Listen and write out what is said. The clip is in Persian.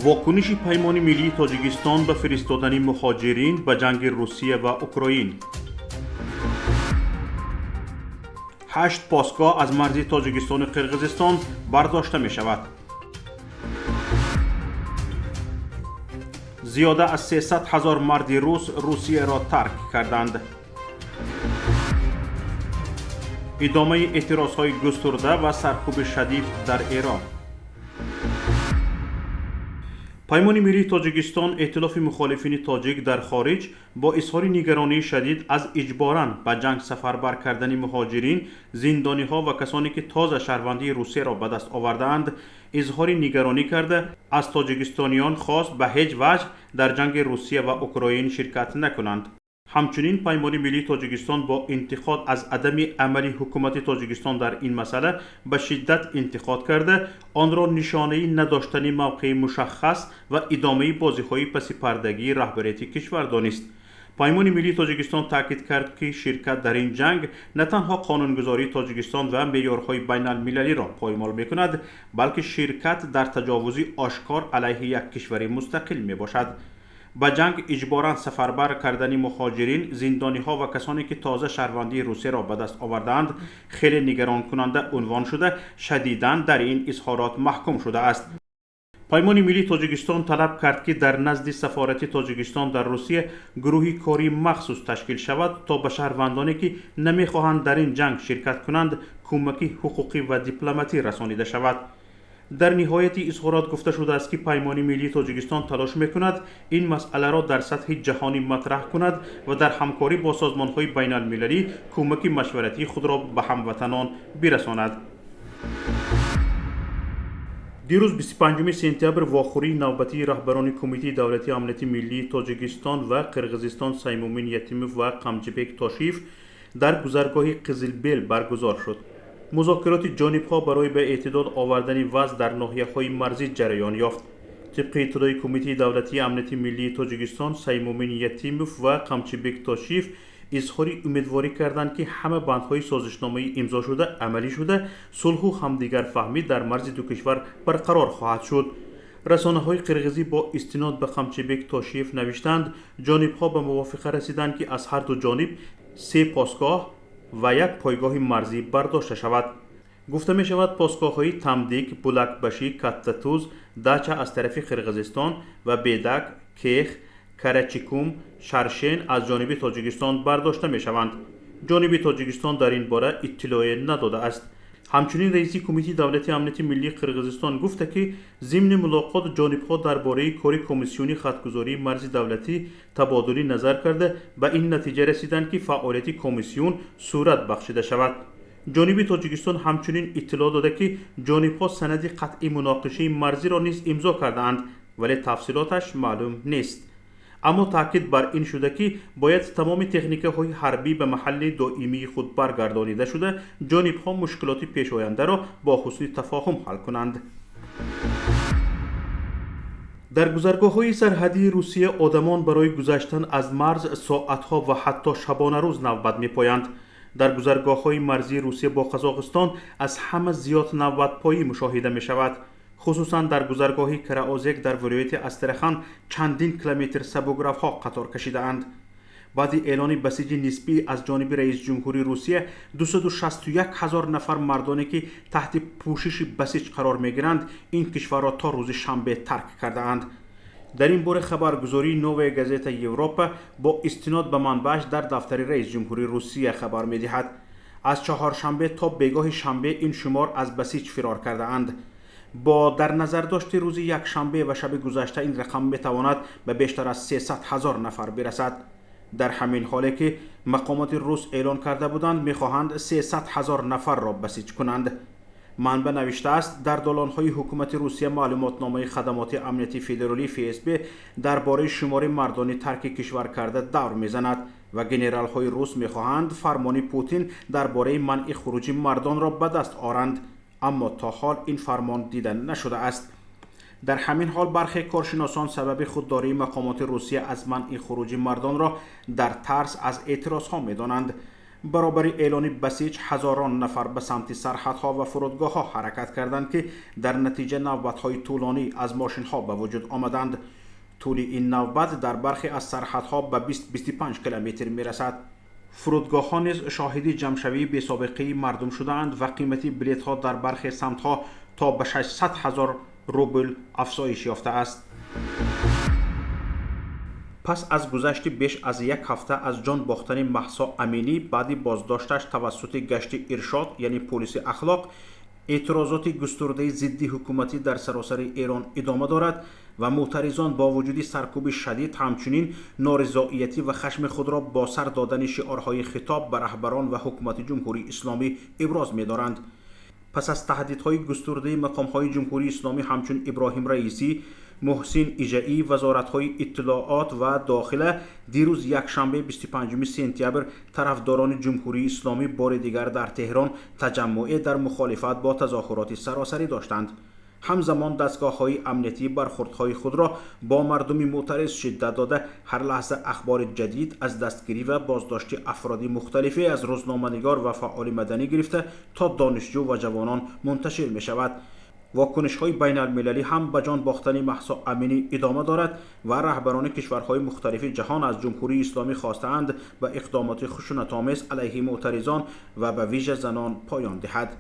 واکنش پیمان ملی تاجیکستان به فرستادن مهاجرین به جنگ روسیه و اوکراین. 8 پاسگاه از مرز تاجیکستان و قرقیزستان برداشته می شود. زیاده از 300,000 مرد روس روسیه را ترک کردند. ادامه اعتراضهای گسترده و سرکوب شدید در ایران. پیمان ملی تاجیکستان ائتلاف مخالفین تاجیک در خارج با اظهار نگرانی شدید از اجباراً به جنگ سفربر کردن مهاجرین، زندانی‌ها و کسانی که تازه شهروندی روسیه را به دست آورده‌اند اظهار نگرانی کرده از تاجیکستانیان خواست به هیچ وجه در جنگ روسیه و اوکراین شرکت نکنند. همچنین پیمان ملی تاجیکستان با انتقاد از عدم عملی حکومت تاجیکستان در این مسئله به شدت انتقاد کرده آن را نشانه نداشتن موقع مشخص و ادامه بازی‌های پس پردگی رهبریت کشور دانست. پیمان ملی تاجیکستان تاکید کرد که شرکت در این جنگ نه تنها قانونگذاری تاجیکستان و معیارهای بین المللی را پایمال می‌کند، بلکه شرکت در تجاوزی آشکار علیه یک کشور مستقل میباشد. به جنگ اجباراً سفربر کردن مهاجرین، زندانی‌ها و کسانی که تازه شهروندی روسیه را به دست آوردند خیلی نگران کننده عنوان شده شدیداً در این اظهارات محکوم شده است. پیمان ملی تاجیکستان طلب کرد که در نزد سفارت تاجیکستان در روسیه گروهی کاری مخصوص تشکیل شود تا به شهروندانی که نمی‌خواهند در این جنگ شرکت کنند کمک حقوقی و دیپلماتی رسانیده شود. در نهایت اظهارات گفته شده است که پیمان ملی تاجیکستان تلاش می‌کند این مسئله را در سطح جهانی مطرح کند و در همکاری با سازمان‌های بین المللی کمک مشورتی خود را به هموطنان برساند. دیروز 25 سپتامبر واخوری نوبتی رهبران کمیته دولتی امنیت ملی تاجیکستان و قرقیزستان سیمومین یتیموف و قمچیبک تاشیف در گذرگاه قزلبیل برگزار شد. مذاکرات جانب‌ها برای به اعتدال آوردن وضع در ناحیه‌های مرزی جریان یافت. طبق اطلاع کمیته دولتی امنیت ملی تاجیکستان سیمومین یتیموف و قمچیبک تاشیف اظهار امیدواری کردند که همه بندهای سازشنامه امضا شده عملی شده صلح و همدیگر فهمی در مرز دو کشور برقرار خواهد شد. رسانه‌های قرقیزی با استناد به قمچیبک تاشیف نوشتند جانب‌ها به موافقه رسیدند که از هر دو جانب 3 پاسگاه و 1 پایگاه مرزی برداشته شود. گفته می شود پاسگاه‌های تمدیک، بولکبشی، کاتتوز، داچا از طرف قرقیزستان و بیدک، کیخ، کرچیکوم، شرشین از جانب تاجیکستان برداشته می شوند. جانب تاجیکستان در این باره اطلاعی نداده است. همچنین رئیس کمیته دولتی امنیت ملی قرقیزستان گفته که ضمن ملاقات جانب‌ها درباره کار کمیسیون خطگذاری مرز دولتی تبادل نظر کرده به این نتیجه رسیدند که فعالیت کمیسیون صورت بخشیده شود. جانب تاجیکستان همچنین اطلاع داده که جانب‌ها سند قطعی مناقشه مرزی را نیز امضا کرده‌اند ولی تفصیلاتش معلوم نیست. اما تاکید بر این شده که باید تمام تکنیک‌های حربی به محل دائمی خود برگردانیده شده جانب‌ها مشکلات پیش آینده را با حسن تفاهم حل کنند. در گذرگاه‌های سرحدی روسیه آدمان برای گذشتن از مرز ساعت‌ها و حتی شبانه روز نوبت می‌پایند. در گذرگاه‌های مرزی روسیه با قزاقستان از همه زیاد نوبت‌پایی مشاهده می‌شود. خصوصا در گذرگاه کراوزک در ولایت استرخان چندین کیلومتر سبوگراف‌ها قطار کشیده‌اند. بعد اعلان بسیج نسبی از جانب رئیس جمهوری روسیه 261,000 نفر مردانی که تحت پوشش بسیج قرار می‌گیرند این کشور را تا روز شنبه ترک کرده‌اند. در این باره خبرگزاری نووی گازت یوروپا با استناد به منبعش در دفتر رئیس جمهوری روسیه خبر می‌دهد از چهارشنبه تا بیگاه شنبه این شمار از بسیج فرار کرده‌اند. با در نظر داشت روز یک شنبه و شب گذشته این رقم میتواند به بیشتر از 300,000 نفر برسد. در همین حالی که مقامات روس اعلان کرده بودند میخواهند 300,000 نفر را بسیج کنند. منبع نوشته است در دالان‌های حکومت روسیه معلوماتنامه خدمات امنیتی فدرالی FSB درباره شمار مردان ترک کشور کرده دور میزند و ژنرال‌های روس میخواهند فرمان پوتین درباره منع خروج مردان را به دست آورند. اما تا حال این فرمان دیده نشده است. در همین حال برخی کارشناسان سبب خودداری مقامات روسیه از منع خروج مردان را در ترس از اعتراض ها می دانند. برابر اعلان بسیج هزاران نفر به سمت سرحدها و فرودگاه‌ها حرکت کردند که در نتیجه نوبت‌های طولانی از ماشین‌ها به وجود آمدند. طول این نوبت در برخی از سرحدها به 20-25 کیلومتر می‌رسد. فرودگاه‌ها نیز شاهدی جمع‌شوی بی‌سابقه مردم شدند و قیمت بلیط‌ها در برخی سمت‌ها تا به 600,000 روبل افزایش یافته است. پس از گذشت بیش از یک هفته از جان باختن مهسا امینی بعد بازداشتش توسط گشت ارشاد یعنی پلیس اخلاق، اعتراضات گسترده ضد حکومتی در سراسر ایران ادامه دارد و معترضان با وجود سرکوب شدید همچنین نارضایتی و خشم خود را با سر دادن شعارهای خطاب به رهبران و حکومت جمهوری اسلامی ابراز می‌دارند. پس از تهدیدهای گسترده مقام‌های جمهوری اسلامی همچون ابراهیم رئیسی، محسن ایجایی، وزارت‌های اطلاعات و داخله، دیروز یکشنبه 25 سپتامبر طرفداران جمهوری اسلامی بار دیگر در تهران تجمع در مخالفت با تظاهرات سراسری داشتند. همزمان دستگاه‌های امنیتی برخوردهای خود را با مردم معترض شدت داده هر لحظه اخبار جدید از دستگیری و بازداشت افراد مختلفی از روزنامه‌نگار و فعال مدنی گرفته تا دانشجو و جوانان منتشر می شود. واکنش‌های بین المللی هم به جان باختن مهسا امینی ادامه دارد و رهبران کشورهای مختلف جهان از جمهوری اسلامی خواستند به اقدامات خشونت‌آمیز علیه معترضان و به ویژه زنان پایان دهد.